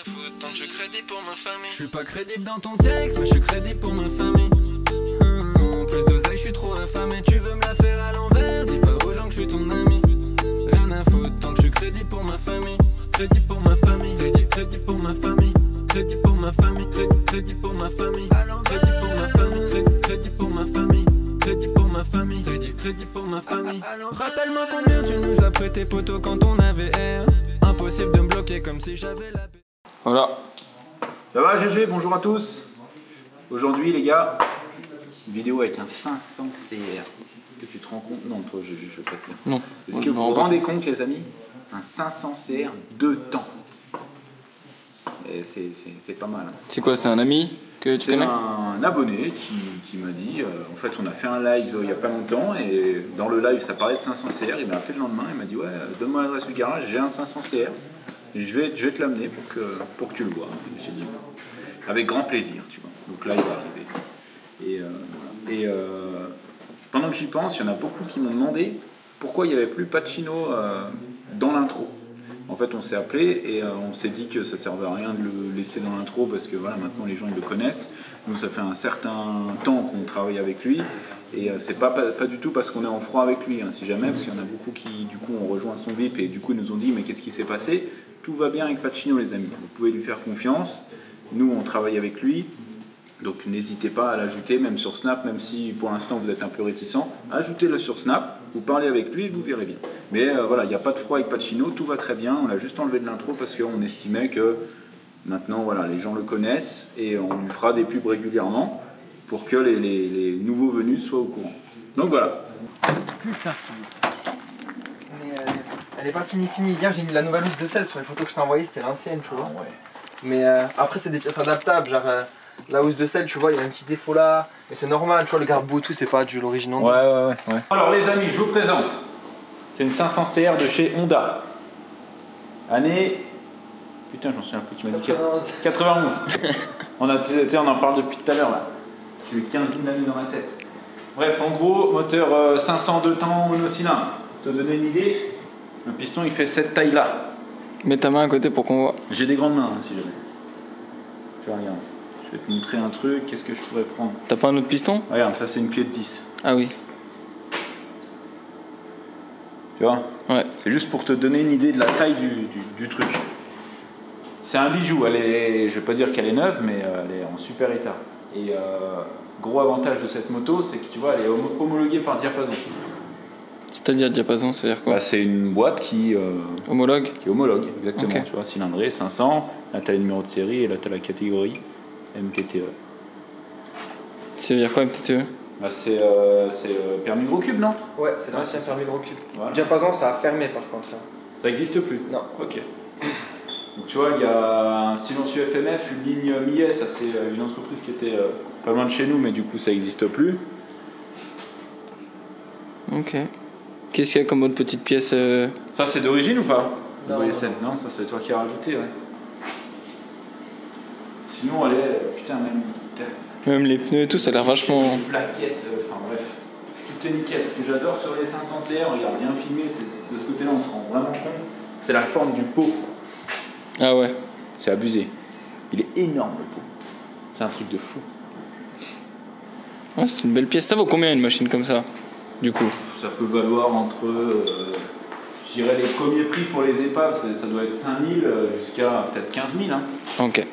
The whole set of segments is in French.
à foutre tant que je crédit pour ma famille. Je suis pas crédible dans ton texte, mais je suis crédible pour ma famille. Plus d'oseille, je suis trop affamé. Tu veux me la faire à l'envers, dis pas aux gens que je suis ton ami. Rien à foutre tant que je suis crédible pour ma famille. Crédit pour ma famille, crédit pour ma famille. Crédit pour ma famille, crédit pour ma famille. Crédit pour ma famille, crédit pour ma famille. Crédit pour ma famille, crédit pour ma famille. Rappelle-moi combien tu nous as prêté poteau quand on avait air. Impossible de me bloquer comme si j'avais la... Voilà. Ça va GG, bonjour à tous. Aujourd'hui les gars, une vidéo avec un 500 CR. Est-ce que tu te rends compte? Non, toi je vais pas te dire. Non. Est-ce que vous vous rendez compte les amis? Un 500 CR 2 temps. Et c'est pas mal. Hein. C'est quoi, c'est un ami que tu connais? C'est un abonné qui m'a dit, en fait on a fait un live il y a pas longtemps et dans le live ça parlait de 500 CR, il m'a appelé le lendemain, il m'a dit ouais donne-moi l'adresse du garage, j'ai un 500 CR, et je vais te l'amener pour que tu le vois. Je me suis dit avec grand plaisir, tu vois. Donc là il va arriver. Et pendant que j'y pense, il y en a beaucoup qui m'ont demandé pourquoi il n'y avait plus Pacino dans l'intro. En fait, on s'est appelé et on s'est dit que ça ne servait à rien de le laisser dans l'intro parce que voilà, maintenant les gens ils le connaissent. Nous, ça fait un certain temps qu'on travaille avec lui et c'est pas du tout parce qu'on est en froid avec lui, hein, si jamais, parce qu'il y en a beaucoup qui du coup ont rejoint son VIP et du coup ils nous ont dit mais qu'est-ce qui s'est passé? Tout va bien avec Pacino les amis, vous pouvez lui faire confiance. Nous, on travaille avec lui. Donc n'hésitez pas à l'ajouter, même sur Snap, même si pour l'instant vous êtes un peu réticent, ajoutez-le sur Snap, vous parlez avec lui et vous verrez bien. Mais voilà, il n'y a pas de froid avec Pacino, tout va très bien, on l'a juste enlevé de l'intro parce qu'on estimait que maintenant voilà, les gens le connaissent et on lui fera des pubs régulièrement pour que les nouveaux venus soient au courant. Donc voilà. Putain, mais elle est pas finie. Hier j'ai mis la nouvelle housse de sel sur les photos que je t'ai envoyées, c'était l'ancienne, tu vois. Ouais. Mais après c'est des pièces adaptables, genre la housse de sel, tu vois, il y a un petit défaut là, mais c'est normal, tu vois, le garde-boue et tout, c'est pas du l'origine Honda. Ouais. Alors les amis, je vous présente. C'est une 500 CR de chez Honda. Année... Putain, j'en suis un peu, tu m'as dit 91. on en parle depuis tout à l'heure là. J'ai eu 15 000 années dans ma tête. Bref, en gros, moteur 500 2 temps monocylindre. Pour te donner une idée, le piston il fait cette taille là. Mets ta main à côté pour qu'on voit. J'ai des grandes mains hein, si jamais. Tu vois, regarde. Je vais te montrer un truc, qu'est-ce que je pourrais prendre? T'as pas un autre piston? Regarde, ça c'est une clé de 10. Ah oui. Tu vois? Ouais. C'est juste pour te donner une idée de la taille du truc. C'est un bijou, je vais pas dire qu'elle est neuve, mais elle est en super état. Et gros avantage de cette moto, c'est que tu vois, elle est homologuée par Diapason. C'est-à-dire diapason, c'est-à-dire quoi? Bah, c'est une boîte qui Homologue? Qui homologue, exactement. Okay. Tu vois, cylindrée, 500, là t'as le numéro de série et là t'as la catégorie MTTE. Ça veut dire quoi MTTE? Bah, c'est permis gros cube, non? Ouais, c'est l'ancien permis gros cube. Voilà. Diapason, ça a fermé par contre. Ça n'existe plus? Non. Ok. Donc tu vois, il y a un silencieux FMF, une ligne Millet, ça c'est une entreprise qui était pas loin de chez nous, mais du coup ça n'existe plus. Ok. Qu'est-ce qu'il y a comme autre petite pièce Ça c'est d'origine ou pas? Non, Non, ça c'est toi qui as rajouté, ouais. Sinon elle est, putain, Même les pneus et tout, ça a l'air vachement... Une plaquette, enfin bref, tout est nickel. Ce que j'adore sur les 500 CR, regarde, bien filmé, de ce côté-là on se rend vraiment compte, c'est la forme du pot. Ah ouais. C'est abusé. Il est énorme le pot. C'est un truc de fou. Ah, c'est une belle pièce. Ça vaut combien une machine comme ça, du coup? Ça peut valoir entre, je dirais les premiers prix pour les épaves, ça doit être 5 000 jusqu'à peut-être 15 000. Hein. Ok.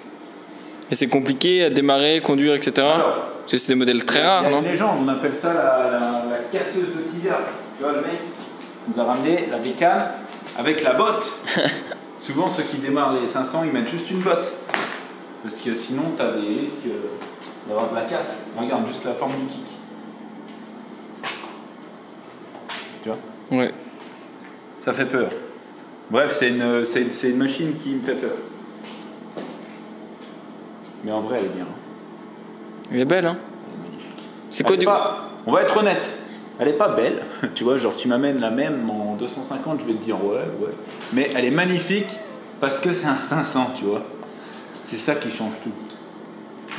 Et c'est compliqué à démarrer, conduire, etc. Alors, parce que c'est des modèles très rares, non? Il y a une légende, on appelle ça la casseuse de tibia. Tu vois, le mec nous a ramené la bécane avec la botte. Souvent, ceux qui démarrent les 500, ils mettent juste une botte. Parce que sinon, tu as des risques d'avoir de la casse. Regarde, juste la forme du kick. Tu vois? Ouais. Ça fait peur. Bref, c'est une machine qui me fait peur. Mais en vrai, elle est bien. Elle est belle, hein? Elle est magnifique. C'est quoi du coup? On va être honnête. Elle est pas belle. Tu vois, genre tu m'amènes la même en 250, je vais te dire ouais. Mais elle est magnifique parce que c'est un 500, tu vois. C'est ça qui change tout.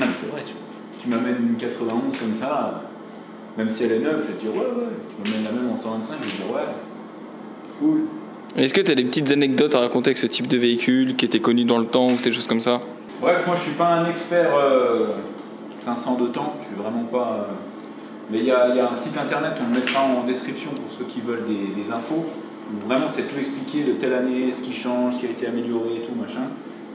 Non mais c'est vrai, tu m'amènes une 91 comme ça, même si elle est neuve, je vais te dire ouais. Tu m'amènes la même en 125, je vais te dire ouais. Cool. Est-ce que tu as des petites anecdotes à raconter avec ce type de véhicule qui était connu dans le temps ou des choses comme ça? Bref, moi je suis pas un expert 500 de temps, je suis vraiment pas. Mais il y a un site internet, on le mettra en description pour ceux qui veulent des infos, où vraiment c'est tout expliqué de telle année, ce qui change, ce qui a été amélioré et tout machin.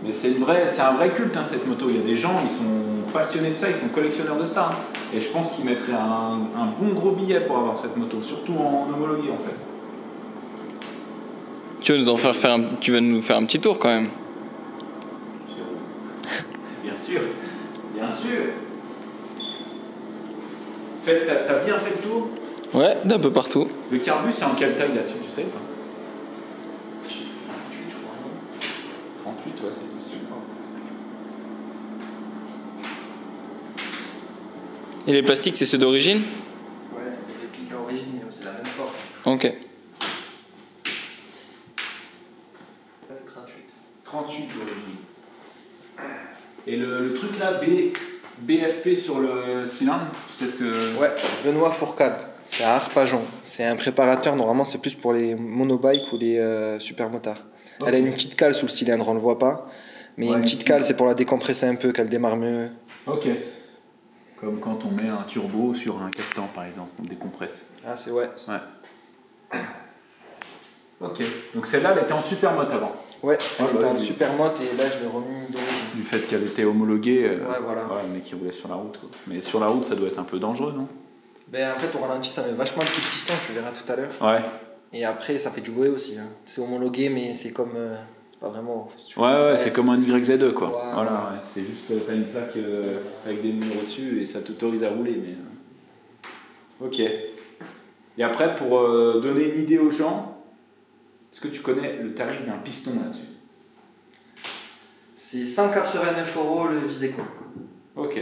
Mais c'est un vrai culte hein, cette moto. Il y a des gens, ils sont passionnés de ça, ils sont collectionneurs de ça. Hein. Et je pense qu'ils mettraient un bon gros billet pour avoir cette moto, surtout en homologué en fait. Tu vas nous faire un petit tour quand même. Bien sûr, bien sûr. T'as bien fait le tour? Ouais, d'un peu partout. Le carbu, c'est en quelle taille là-dessus, tu sais pas? 38, ouais, c'est possible. Et les plastiques, c'est ceux d'origine? Ouais, c'est des répliques à origine, mais c'est la même forme. Ok. Ça, c'est 38. 38 d'origine. Et le truc là, BFP sur le cylindre, tu sais ce que... Ouais, Benoît Fourcade. C'est à Arpajon. C'est un préparateur, normalement, c'est plus pour les monobikes ou les supermotards. Okay. Elle a une petite cale sous le cylindre, on le voit pas. Mais une petite cale, c'est pour la décompresser un peu, qu'elle démarre mieux. Ok. Comme quand on met un turbo sur un captant, par exemple, on décompresse. Ah, c'est ouais. Ouais. Ok. Donc celle-là, elle était en supermote avant. Ouais, elle était en supermote et là, je l'ai remis d'origine. Du fait qu'elle était homologuée, ouais, voilà. Mais qui roulait sur la route. Quoi. Mais sur la route, ça doit être un peu dangereux, non? Ben, en fait, au ralenti, ça met vachement de petits pistons, tu verras tout à l'heure. Ouais. Et après, ça fait du bruit aussi. Hein. C'est homologué, mais c'est comme... c'est pas vraiment... Ouais, c'est comme un YZ2, quoi. Ouais, voilà, ouais. C'est juste, t'as une plaque avec des numéros dessus et ça t'autorise à rouler, mais... Ok. Et après, pour donner une idée aux gens, est-ce que tu connais le tarif d'un piston là-dessus? C'est 189 € le Viseco. Ok.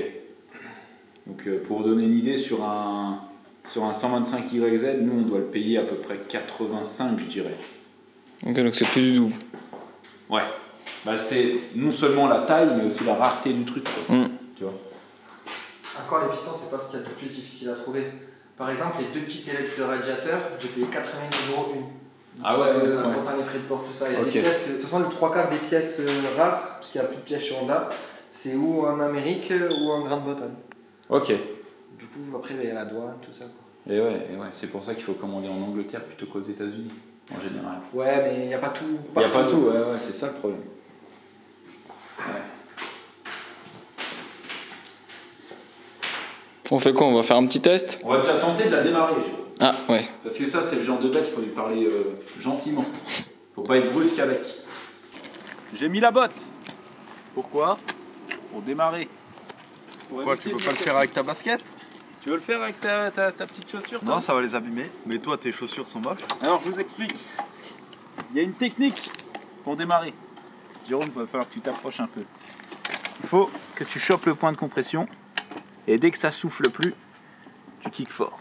Donc pour donner une idée, sur un 125 YZ, nous on doit le payer à peu près 85, je dirais. Ok, donc c'est plus du double. Ouais. Bah c'est non seulement la taille, mais aussi la rareté du truc. Quoi. Tu vois. Encore les pistons, c'est pas ce qu'il y a de plus difficile à trouver. Par exemple, les deux petites ailettes de radiateur, j'ai payé 90 € une. Ah ouais, quand les frais de port, tout ça. Il y a des pièces, de toute façon, les 3/4 des pièces rares, parce qu'il n'y a plus de pièces chez Honda, c'est ou en Amérique ou en Grande-Bretagne. Ok. Du coup, après, il y a la douane, tout ça. Quoi. Et ouais, c'est pour ça qu'il faut commander en Angleterre plutôt qu'aux États-Unis, en général. Ouais, mais il n'y a pas tout. Il n'y a pas tout, ouais, c'est ça le problème. Ouais. On fait quoi? On va faire un petit test? On va déjà tenter de la démarrer, Ah, ouais. Parce que ça, c'est le genre de bête, il faut lui parler gentiment. Faut pas être brusque avec. J'ai mis la botte. Pourquoi? Pour démarrer. Pourquoi tu peux pas le faire avec ta basket? Tu veux le faire avec ta petite chaussure toi? Non, ça va les abîmer. Mais toi, tes chaussures sont moches. Alors, je vous explique. Il y a une technique pour démarrer. Jérôme, il va falloir que tu t'approches un peu. Il faut que tu chopes le point de compression. Et dès que ça souffle plus, tu kicks fort.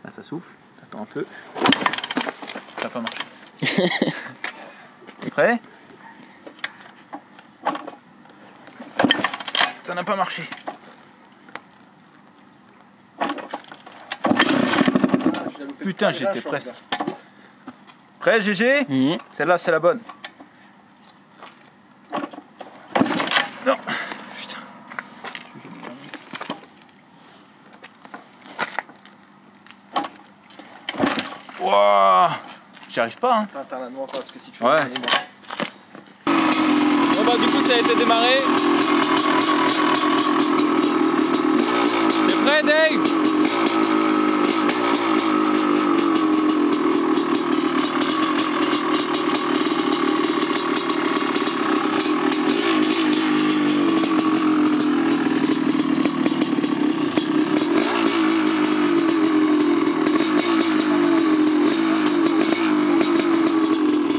Là, ça souffle. Attends un peu. Ça n'a pas marché. Prêt? Ça n'a pas marché. Putain, j'étais presque. Prêt, GG? Celle-là, c'est la bonne. Non. Putain. Wouah. J'y arrive pas, hein. Attends, la noix, parce que si tu ouais. Bon bah du coup ça a été démarré. T'es prêt, Dave?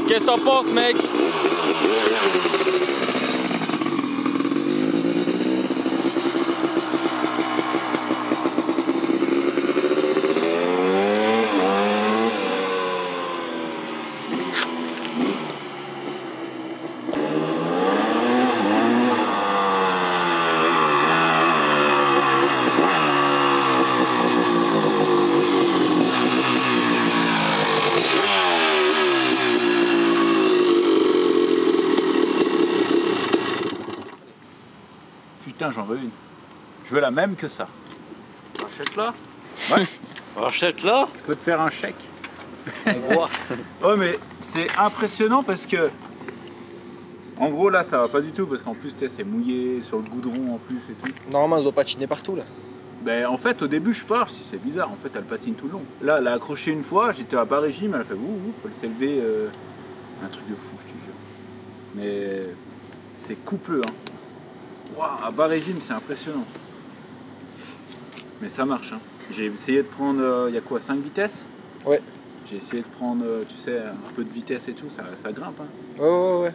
Qu'est-ce que t'en penses, mec? putain, j'en veux une. Je veux la même que ça. Achète-la. Ouais. Achète-la. Je peux te faire un chèque. On Oh mais c'est impressionnant parce que en gros là ça va pas du tout parce qu'en plus tu sais, c'est mouillé sur le goudron en plus et tout. Normalement, elle doit patiner partout là. Ben en fait au début je pars, c'est bizarre, en fait elle patine tout le long. Là elle a accroché une fois, j'étais à bas régime, elle a fait ouh, faut le s'élever, un truc de fou je te jure. Mais c'est coupleux hein. Waouh, à bas régime c'est impressionnant. Mais ça marche hein. J'ai essayé de prendre, il y a quoi, 5 vitesses? Ouais. J'ai essayé de prendre, tu sais, un peu de vitesse et tout, ça grimpe. Hein. Ouais.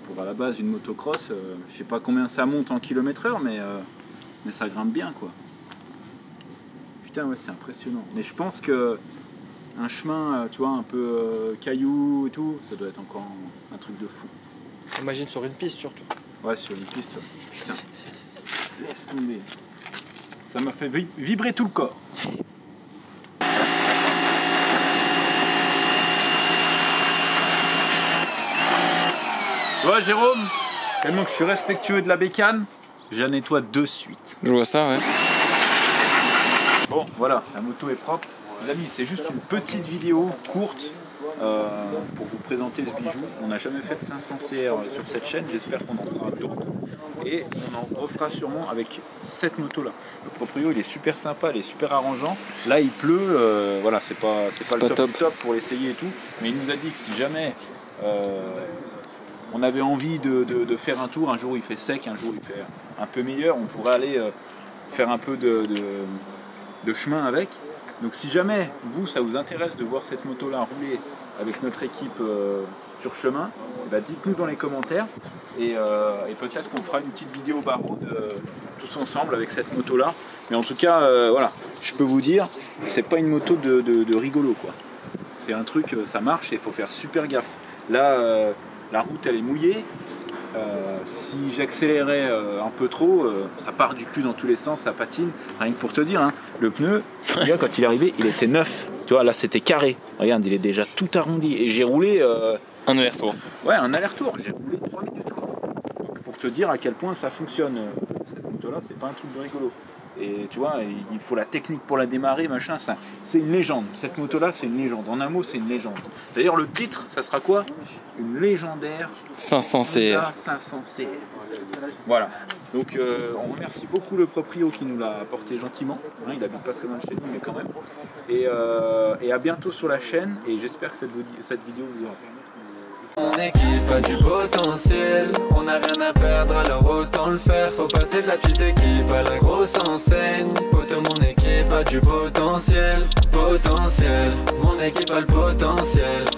Pour à la base une motocross, je sais pas combien ça monte en km/h, mais ça grimpe bien quoi. Putain ouais, c'est impressionnant. Mais je pense que un chemin, tu vois, un peu caillou et tout, ça doit être encore un truc de fou. Imagine sur une piste surtout. Ouais, sur une piste, putain. Laisse tomber. Ça m'a fait vibrer tout le corps. Tu vois Jérôme, tellement que je suis respectueux de la bécane, je la nettoie de suite. Je vois ça, ouais. Bon voilà, la moto est propre. Les amis, c'est juste une petite vidéo courte pour vous présenter ce bijou. On n'a jamais fait de 500 CR sur cette chaîne, j'espère qu'on en fera d'autres. Et on en refera sûrement avec cette moto là. Le proprio il est super sympa, il est super arrangeant. Là il pleut, voilà, c'est pas le top du top pour l'essayer et tout. Mais il nous a dit que si jamais on avait envie de faire un tour, un jour il fait sec, un jour il fait un peu meilleur, on pourrait aller faire un peu de chemin avec. Donc si jamais vous ça vous intéresse de voir cette moto là rouler avec notre équipe sur chemin, bah dites-nous dans les commentaires et peut-être qu'on fera une petite vidéo barreau tous ensemble avec cette moto là. Mais en tout cas voilà, je peux vous dire, c'est pas une moto de rigolo quoi. C'est un truc, ça marche et il faut faire super gaffe. Là la route elle est mouillée. Si j'accélérais un peu trop, ça part du cul dans tous les sens, ça patine. Rien que pour te dire, hein, le pneu, regarde, quand il est arrivé, il était neuf. Tu vois, là c'était carré. Regarde, il est déjà tout arrondi. Et j'ai roulé. Un aller-retour. Ouais, un aller-retour. J'ai roulé 3 minutes quoi. Donc, pour te dire à quel point ça fonctionne, cette moto-là, c'est pas un truc de rigolo. Et tu vois, il faut la technique pour la démarrer, machin. C'est une légende. Cette moto-là, c'est une légende. En un mot, c'est une légende. D'ailleurs, le titre, ça sera quoi? Une légendaire 500 CR. 500 CR. Voilà. Donc, on remercie beaucoup le proprio qui nous l'a apporté gentiment. Hein, il habite pas très loin de chez nous, mais quand même. Et à bientôt sur la chaîne. Et j'espère que cette vidéo vous aura plu. Mon équipe a du potentiel, on n'a rien à perdre alors autant le faire. Faut passer de la petite équipe à la grosse enseigne. Photo, mon équipe a du potentiel, mon équipe a le potentiel.